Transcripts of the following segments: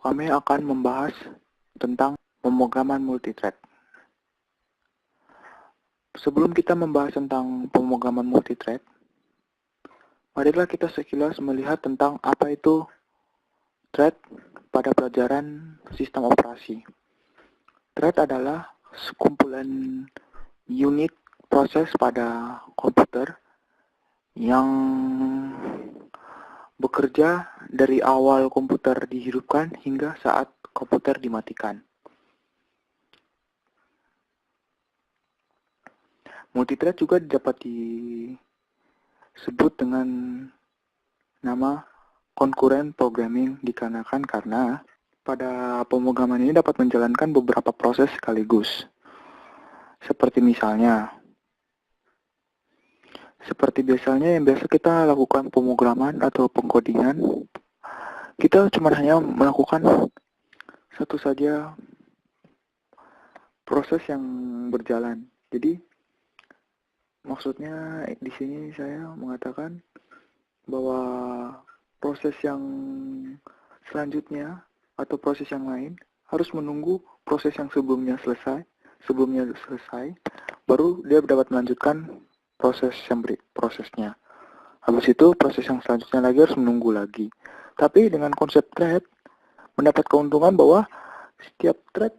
kami akan membahas tentang pemrograman multithread. Sebelum kita membahas tentang pemrograman multithread, marilah kita sekilas melihat tentang apa itu thread pada pelajaran sistem operasi. Thread adalah sekumpulan unit proses pada komputer yang bekerja dari awal komputer dihidupkan hingga saat komputer dimatikan. Multithread juga dapat disebut dengan nama concurrent programming dikarenakan karena pada pemrograman ini dapat menjalankan beberapa proses sekaligus. Seperti biasanya yang biasa kita lakukan pemrograman atau pengkodingan, kita cuma hanya melakukan satu saja proses yang berjalan. Jadi maksudnya di sini saya mengatakan bahwa proses yang selanjutnya atau proses yang lain harus menunggu proses yang sebelumnya selesai, baru dia dapat melanjutkan prosesnya. Habis itu proses yang selanjutnya lagi harus menunggu lagi. Tapi dengan konsep thread mendapat keuntungan bahwa setiap thread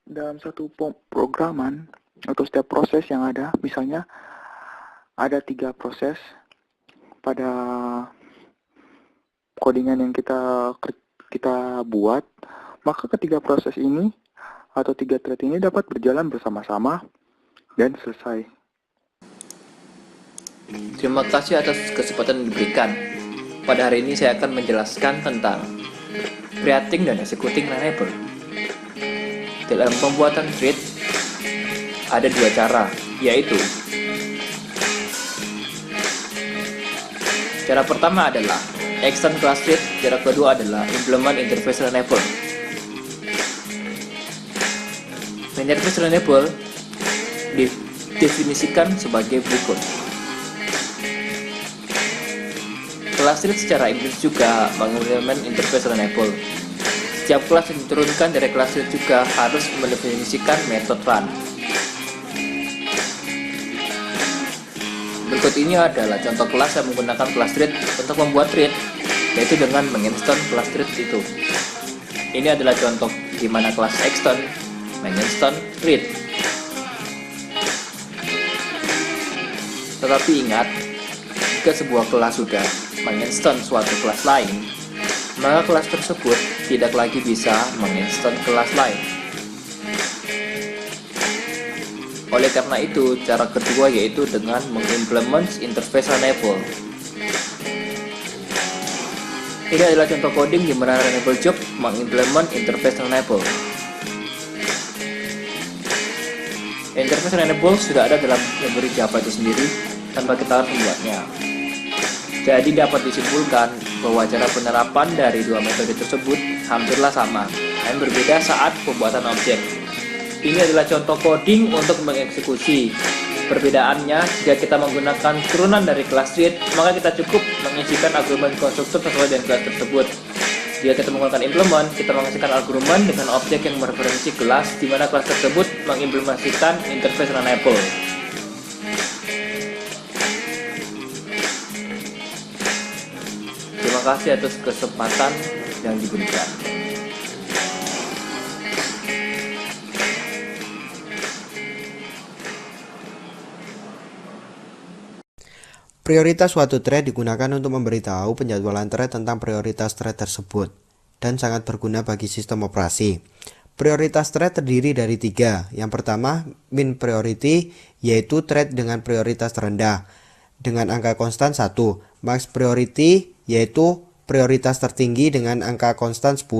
dalam satu programan atau setiap proses yang ada, misalnya ada 3 proses pada codingan yang kita buat, maka ketiga proses ini atau 3 thread ini dapat berjalan bersama-sama dan selesai. Terima kasih atas kesempatan yang diberikan. Pada hari ini saya akan menjelaskan tentang creating dan executing enable. Dalam pembuatan thread ada 2 cara, yaitu cara pertama adalah extend class thread, cara kedua adalah implement interface enable. Interface enable didefinisikan sebagai berikut. Class thread secara implisit juga mengimplement interface enable. Setiap kelas yang diturunkan dari class thread juga harus mendefinisikan metode run. Berikut ini adalah contoh kelas yang menggunakan class thread untuk membuat thread, yaitu dengan menginstall class thread itu. Ini adalah contoh di mana kelas extend menginstall thread. Tetapi ingat, jika sebuah kelas sudah menginstall suatu kelas lain, maka kelas tersebut tidak lagi bisa menginstall kelas lain. Oleh karena itu, cara kedua yaitu dengan mengimplement interface enable. Ini adalah contoh coding di mana enable job mengimplement interface enable. Interface enable sudah ada dalam library Java itu sendiri tanpa kita harus membuatnya. Jadi dapat disimpulkan bahwa cara penerapan dari 2 metode tersebut hampirlah sama, dan berbeda saat pembuatan objek. Ini adalah contoh coding untuk mengeksekusi. Perbedaannya, jika kita menggunakan turunan dari kelas thread, maka kita cukup mengisikan argumen konstruktor sesuai dengan kelas tersebut. Jika kita menggunakan implement, kita mengisikan argumen dengan objek yang mereferensi kelas, di mana kelas tersebut mengimplementasikan interface enable. Terima kasih atas kesempatan yang diberikan. Prioritas suatu thread digunakan untuk memberitahu penjadwalan thread tentang prioritas thread tersebut dan sangat berguna bagi sistem operasi. Prioritas thread terdiri dari 3. Yang pertama, min priority, yaitu thread dengan prioritas terendah dengan angka konstan 1. Max priority, yaitu prioritas tertinggi dengan angka konstan 10.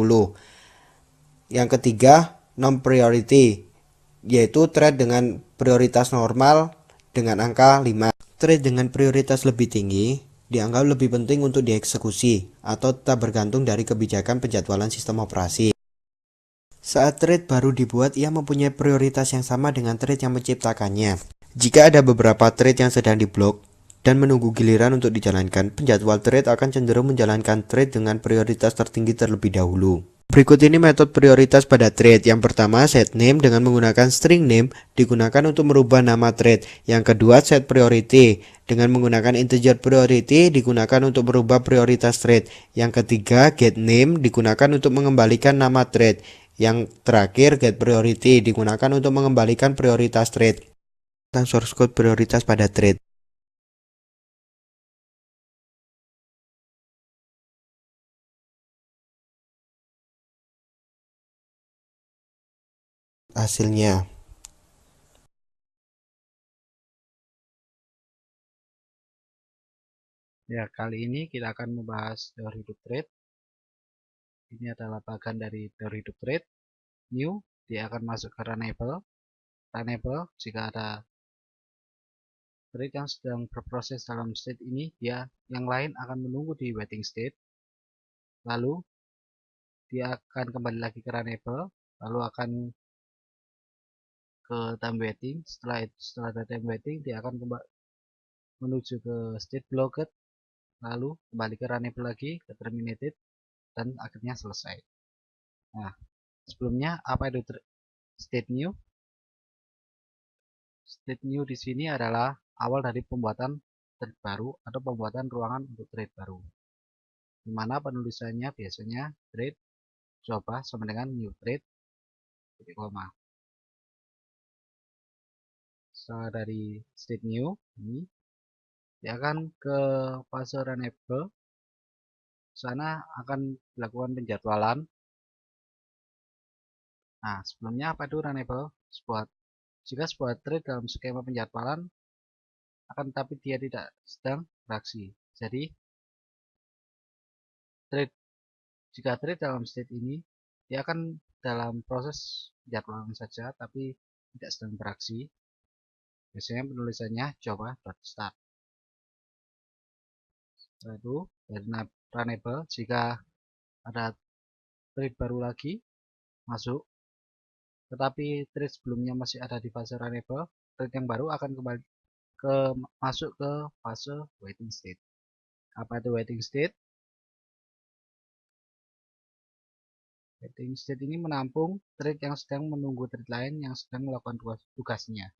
Yang ketiga, non priority, yaitu thread dengan prioritas normal dengan angka 5. Thread dengan prioritas lebih tinggi dianggap lebih penting untuk dieksekusi atau tetap bergantung dari kebijakan penjadwalan sistem operasi. Saat thread baru dibuat, ia mempunyai prioritas yang sama dengan thread yang menciptakannya. Jika ada beberapa thread yang sedang diblok dan menunggu giliran untuk dijalankan, penjadwal thread akan cenderung menjalankan thread dengan prioritas tertinggi terlebih dahulu. Berikut ini metode prioritas pada thread. Yang pertama, set name dengan menggunakan string name digunakan untuk merubah nama thread. Yang kedua, set priority dengan menggunakan integer priority digunakan untuk merubah prioritas thread. Yang ketiga, get name digunakan untuk mengembalikan nama thread. Yang terakhir, get priority digunakan untuk mengembalikan prioritas thread. Tentang source code prioritas pada thread. Hasilnya. Ya, kali ini kita akan membahas teori hidup thread. Ini adalah bagian dari teori hidup thread. New, dia akan masuk ke runnable. Runnable, jika ada thread yang sedang berproses dalam state ini, yang lain akan menunggu di waiting state. Lalu, dia akan kembali lagi ke runnable, lalu akan ke time waiting. Setelah ada time waiting, dia akan menuju ke state blocked, lalu kembali ke runnable lagi, ke terminated, dan akhirnya selesai. Nah, sebelumnya apa itu state new? State new di sini adalah awal dari pembuatan thread baru atau pembuatan ruangan untuk thread baru. Di mana penulisannya biasanya thread coba sama dengan new thread titik koma. Setelah dari state new ini, dia akan ke fase runnable. Sana akan dilakukan penjadwalan. Nah, sebelumnya apa itu runnable? Jika sebuah thread dalam skema penjadwalan akan tetapi dia tidak sedang beraksi. Jadi jika thread dalam state ini, dia akan dalam proses penjadwalan saja tapi tidak sedang beraksi. Biasanya penulisannya coba.start. Setelah itu dari runnable, jika ada thread baru lagi masuk, tetapi thread sebelumnya masih ada di fase runnable, thread yang baru akan kembali masuk ke fase waiting state. Apa itu waiting state? Waiting state ini menampung thread yang sedang menunggu thread lain yang sedang melakukan tugasnya.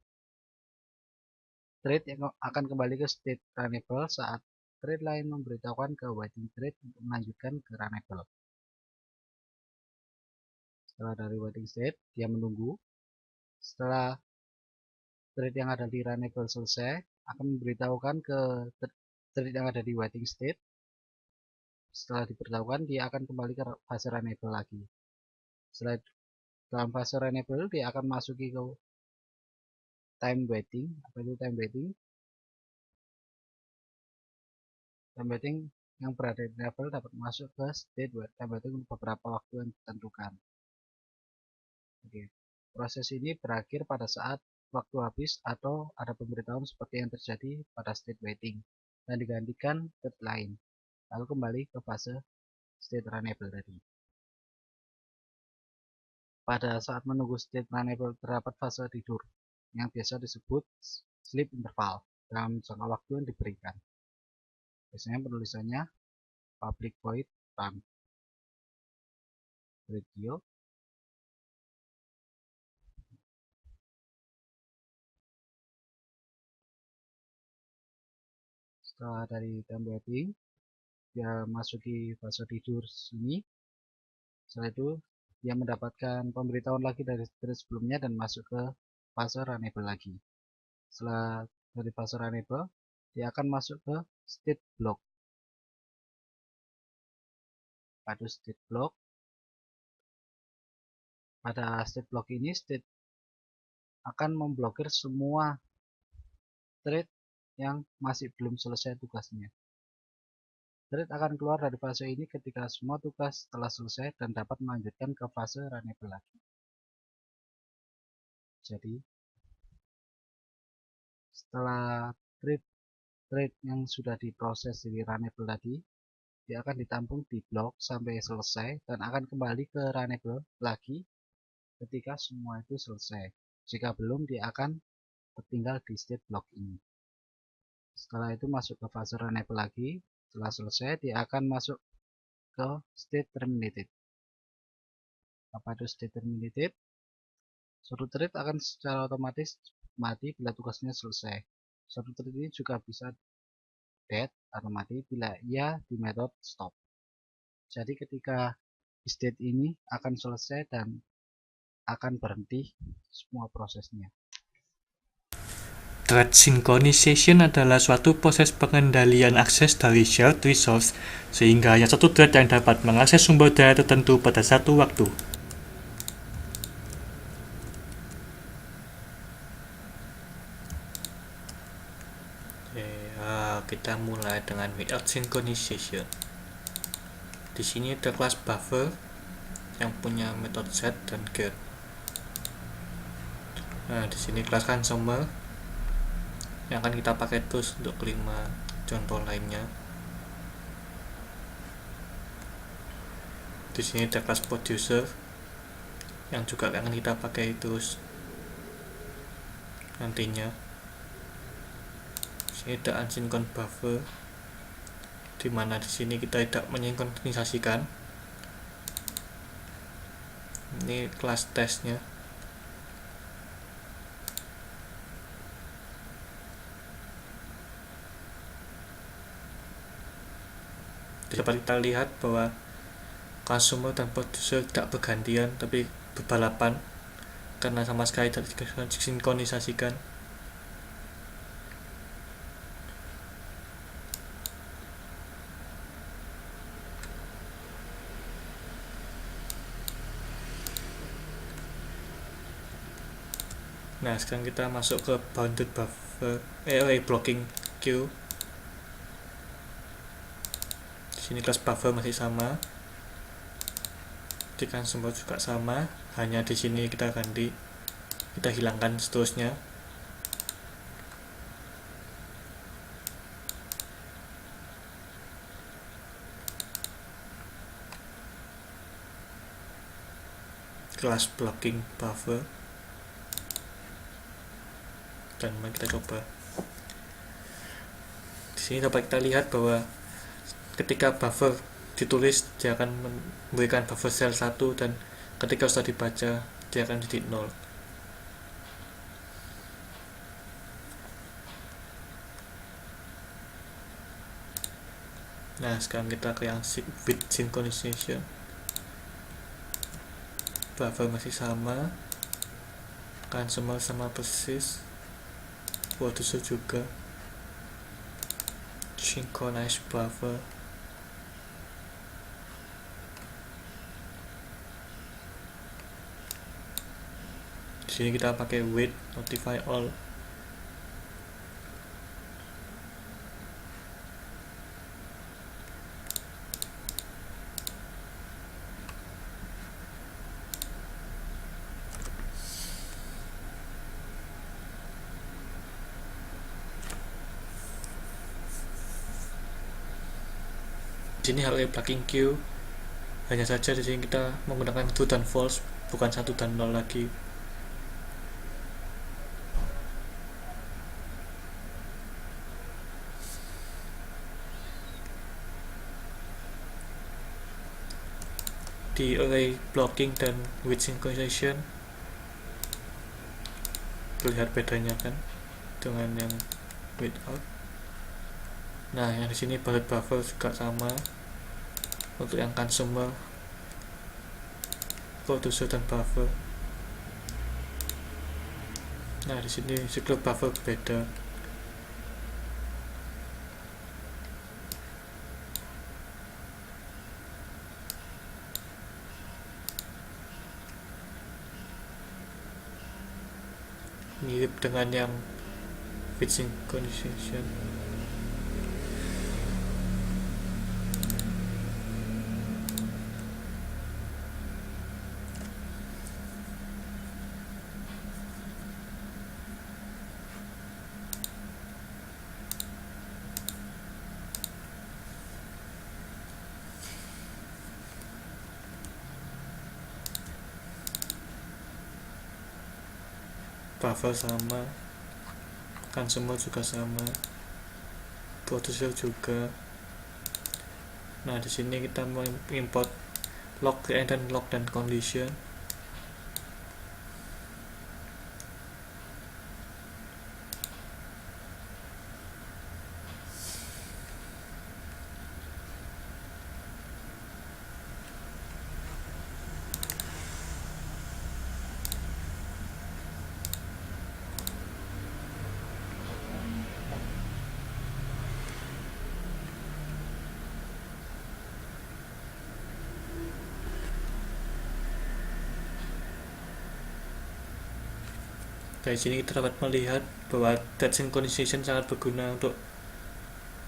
Thread yang akan kembali ke state runnable saat thread lain memberitahukan ke waiting thread untuk melanjutkan ke runnable. Setelah dari waiting state, dia menunggu. Setelah thread yang ada di runnable selesai, akan memberitahukan ke thread yang ada di waiting state. Setelah diberitahukan, dia akan kembali ke fase runnable lagi. Setelah dalam fase runnable, dia akan masuki ke time waiting. Apa itu time waiting? Time waiting yang berada di level dapat masuk ke state time waiting beberapa waktu yang ditentukan. Oke. Proses ini berakhir pada saat waktu habis atau ada pemberitahuan seperti yang terjadi pada state waiting dan digantikan thread lain, lalu kembali ke fase state runnable tadi. Pada saat menunggu state runnable terdapat fase tidur yang biasa disebut sleep interval dalam jangka waktu yang diberikan. Biasanya penulisannya public void run radio. Setelah dari time waiting, dia masuki fase tidur sini. Setelah itu dia mendapatkan pemberitahuan lagi dari thread sebelumnya dan masuk ke fase runnable lagi. Setelah dari fase runnable, dia akan masuk ke state block. Pada state block, ini state akan memblokir semua thread yang masih belum selesai tugasnya. Thread akan keluar dari fase ini ketika semua tugas telah selesai dan dapat melanjutkan ke fase runnable lagi. Jadi, setelah thread yang sudah diproses di runnable tadi, dia akan ditampung di blok sampai selesai dan akan kembali ke runnable lagi ketika semua itu selesai. Jika belum, dia akan tertinggal di state block ini. Setelah itu masuk ke fase runnable lagi. Setelah selesai, dia akan masuk ke state terminated. apa itu state terminated. Suatu thread akan secara otomatis mati bila tugasnya selesai. Suatu thread ini juga bisa dead atau mati bila ia di metode stop. Jadi ketika state ini akan selesai dan akan berhenti semua prosesnya. Thread synchronization adalah suatu proses pengendalian akses dari shared resource sehingga hanya satu thread yang dapat mengakses sumber daya tertentu pada satu waktu. Kita mulai dengan without synchronization. Di sini ada kelas buffer yang punya metode set dan get. Nah, di sini kelas consumer yang akan kita pakai terus untuk kelima contoh lainnya. Di sini ada kelas producer yang juga akan kita pakai terus nantinya. Di sini ada unsynchron buffer, dimana di sini kita tidak mensinkronisasikan. Ini kelas testnya. Dapat kita lihat bahwa consumer dan producer tidak bergantian tapi berbalapan karena sama sekali tidak disinkronisasikan. Nah, sekarang kita masuk ke bounded buffer blocking queue. Di sini kelas buffer masih sama, di consumer juga sama, hanya di sini kita ganti, kita hilangkan seterusnya. Kelas blocking buffer, dan mari kita coba. Di sini dapat kita lihat bahwa ketika buffer ditulis dia akan memberikan buffer sel 1 dan ketika sudah dibaca dia akan jadi 0. Nah, sekarang kita ke yang with synchronization. Buffer masih sama, consumer sama persis, producer juga. Synchronize buffer. Di sini kita pakai wait notify all. Di sini array blocking queue, hanya saja di sini kita menggunakan true dan false, bukan 1 dan 0 lagi. Di array blocking dan with synchronization terlihat bedanya kan dengan yang without. Nah, yang di sini bounded buffer juga sama untuk yang consumer, producer dan buffer. Nah, di sini cycle buffer beda. Mirip dengan yang with synchronization. Buffer sama, consumer juga sama, producer juga. Nah, di sini kita mau import log dan log dan condition. Dari sini kita dapat melihat bahwa thread synchronization sangat berguna untuk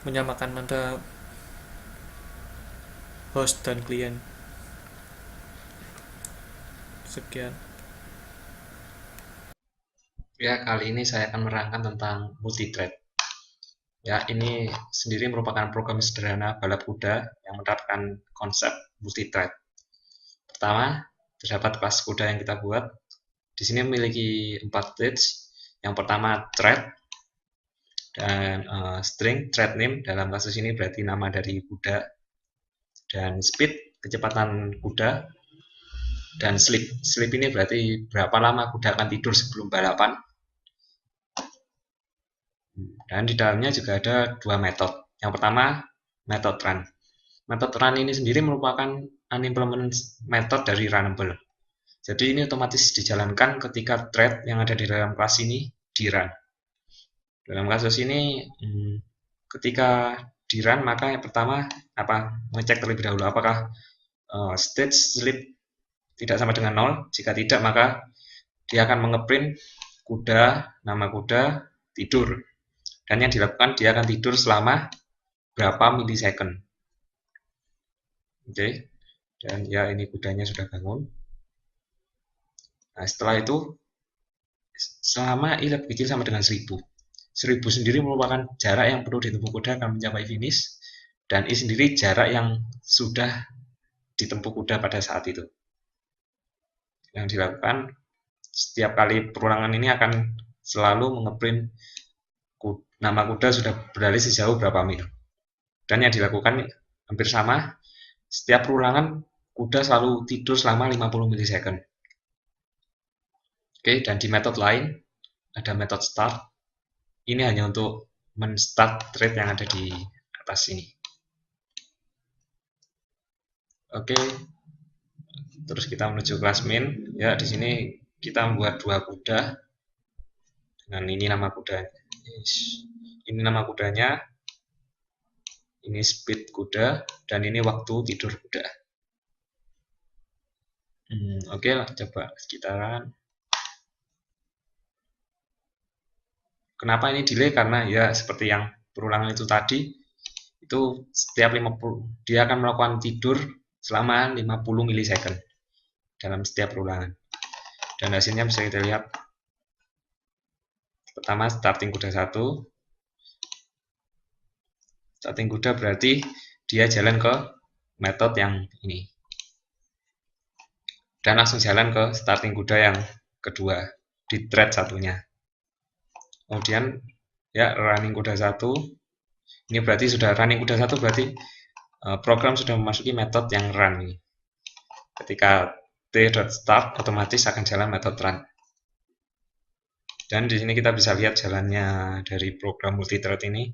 menyamakan antara host dan klien. Sekian. Ya, kali ini saya akan menerangkan tentang multithread. Ya, ini sendiri merupakan program sederhana balap kuda yang menerapkan konsep multithread. Pertama, terdapat kelas kuda yang kita buat. Di sini memiliki 4 threads. Yang pertama thread dan string thread name, dalam kasus ini berarti nama dari kuda, dan speed kecepatan kuda, dan sleep. Sleep ini berarti berapa lama kuda akan tidur sebelum balapan. Dan di dalamnya juga ada 2 metode. Yang pertama method run. Method run ini sendiri merupakan unimplement method dari runnable. Jadi ini otomatis dijalankan ketika thread yang ada di dalam kelas ini di run. Dalam kasus ini ketika di run, maka yang pertama mengecek terlebih dahulu apakah state sleep tidak sama dengan 0. Jika tidak, maka dia akan mengeprint kuda, nama kuda, tidur. Dan yang dilakukan, dia akan tidur selama berapa milisecond. Oke. Dan ya, ini kudanya sudah bangun. Nah, setelah itu selama i lebih kecil sama dengan 1000. 1000 sendiri merupakan jarak yang perlu ditempuh kuda akan mencapai finish, dan i sendiri jarak yang sudah ditempuh kuda pada saat itu. Yang dilakukan setiap kali perulangan ini akan selalu mengeprint nama kuda sudah berlari sejauh berapa mil. Dan yang dilakukan hampir sama, setiap perulangan kuda selalu tidur selama 50 milisecond. Oke, dan di metode lain ada metode start. Ini hanya untuk men-start thread yang ada di atas ini. Oke, terus kita menuju kelas main. Ya, di sini kita membuat 2 kuda. Dan ini nama kudanya. Ini nama kudanya. Ini speed kuda, dan ini waktu tidur kuda. Oke lah, coba sekitaran. Kenapa ini delay? Karena ya seperti yang perulangan itu tadi, itu setiap 50 dia akan melakukan tidur selama 50 milisecond dalam setiap perulangan. Dan hasilnya bisa kita lihat. Pertama, starting kuda 1. Starting kuda berarti dia jalan ke metode yang ini. Dan langsung jalan ke starting kuda yang kedua di thread satunya. Kemudian ya running kuda 1. Ini berarti sudah running kuda 1, berarti program sudah memasuki metode yang run ini. Ketika t.start otomatis akan jalan metode run. Dan di sini kita bisa lihat jalannya dari program multithread ini.